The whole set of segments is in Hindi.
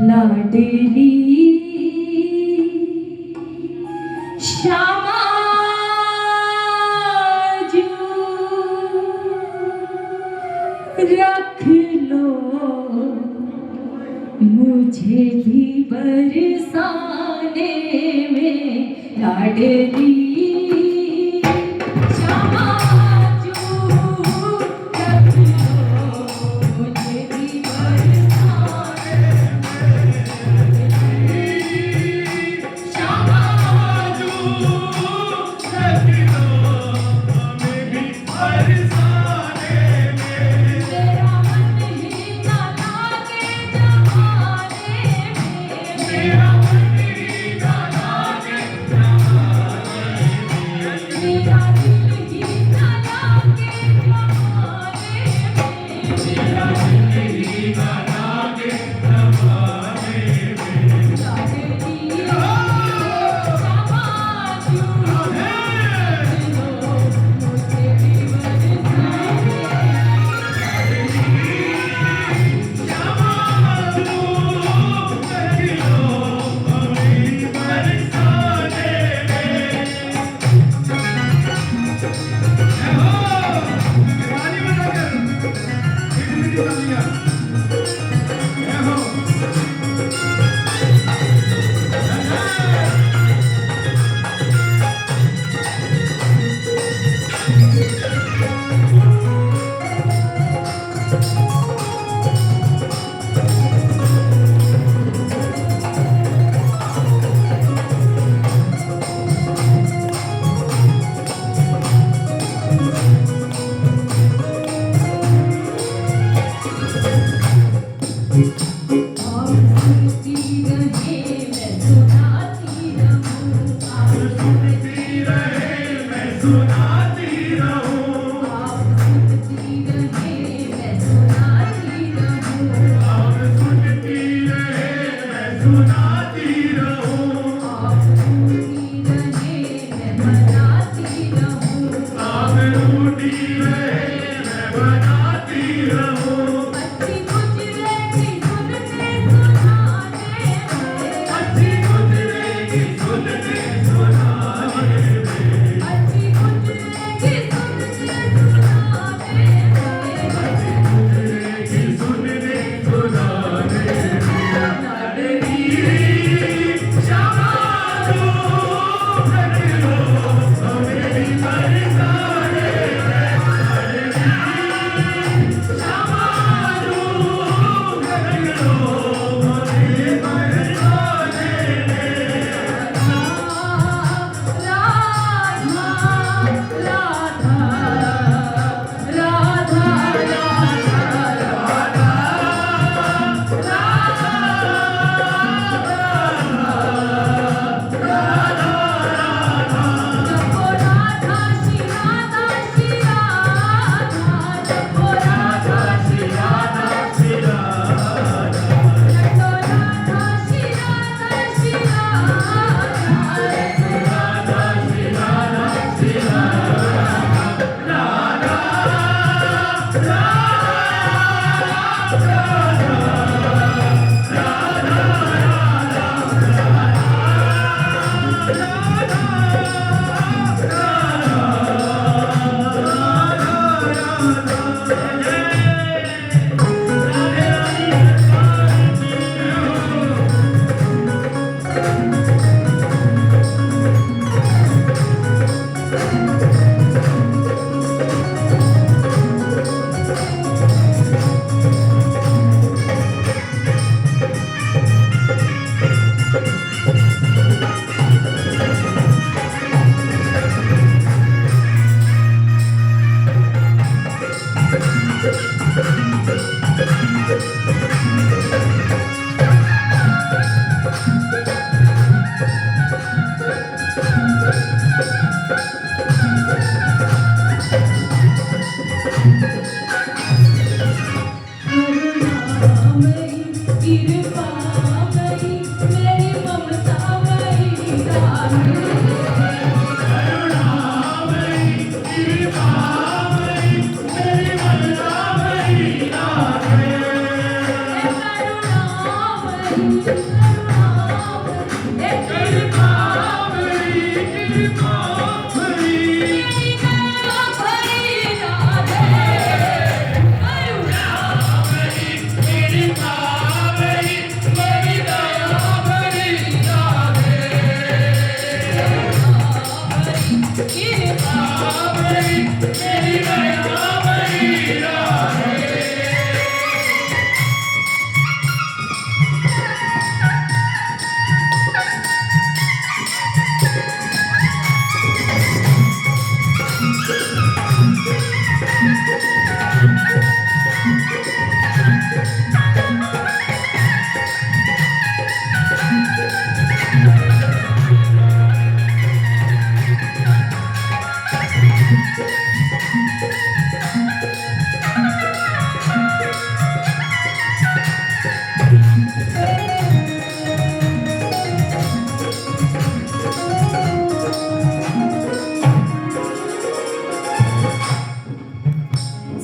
लाडली श्यामा जो रख लो मुझे भी बरसाने में लाडली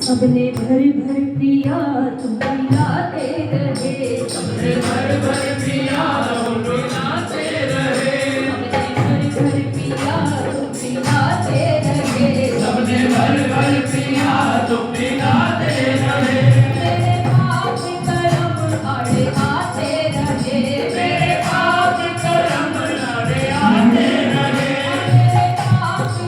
सबने भर भर पिया तुम पिलाते रहे, सबने भर भर पिया तुम पिलाते रहे, सबने भर भर पिया तुम पिलाते रहे, सबने भर भर पिया तुम पिलाते रहे। मेरे पाप कर्म आड़े आते रहे, मेरे पाप कर्म आड़े आते रहे, मेरे पाप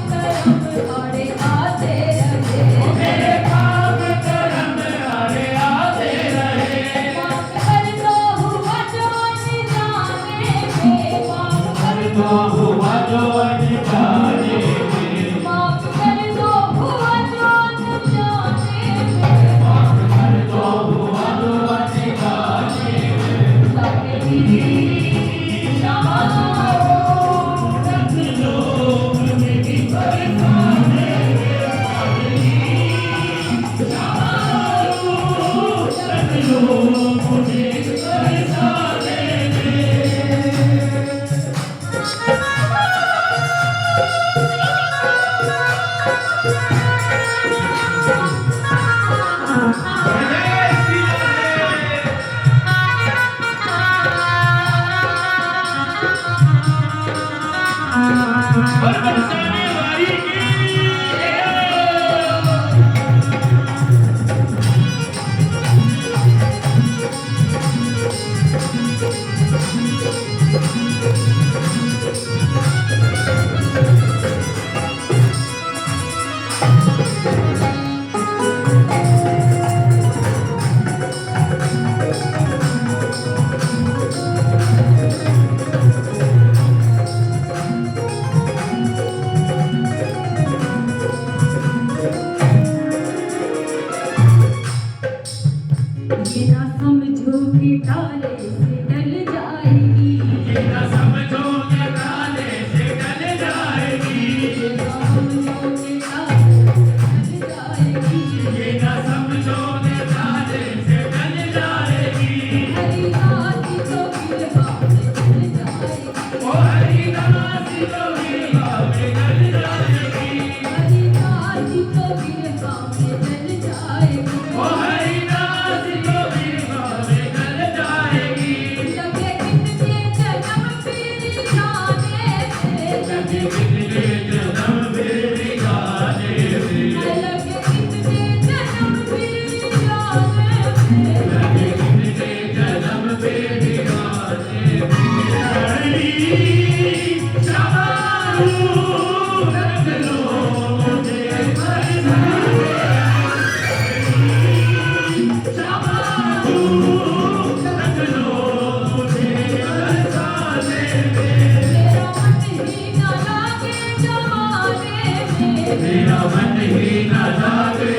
कर्म आड़े आते रहे, मेरे पाप कर्म आड़े आते रहे। माफ कर दो हुआ जो अनजाने में, माफ कर तो दो, हुआ जो अनजाने में, माफ कर दो हुआ जो अनजाने में, माफ कर दो हुआ जो अनजाने में। लोग मेरी बरसाने लोग मुझे बरसाने बरसाने वाली की ये ना समझो कि ताले से डल जाएगी, ये न समझो कि ताले से डल जाएगी, ये ना समझो कि ताले से डल जाएगी, ये न समझो कि ताले से डल जाएगी। हरी रात तो गिरवा में डल जाएगी, ओ हरिदास तो गिरवा में डल जाएगी, हरी रात तो गिरवा में डल जाएगी, ओ हरिदास तो गिरवा में डल जाएगी। लगे कितने जन्म फिर जाने से, लगे कितने जन्म मेरे गाने में, लगे कितने जन्म फिर जाने से, लगे कितने जन्म मेरे गाने में। हरी शाबाश रख लो मुझे बरसाने, शाबाश रख लो मुझे बरसाने में। मेरा मन ही न लागे जमाने में, मेरा मन ही न लागे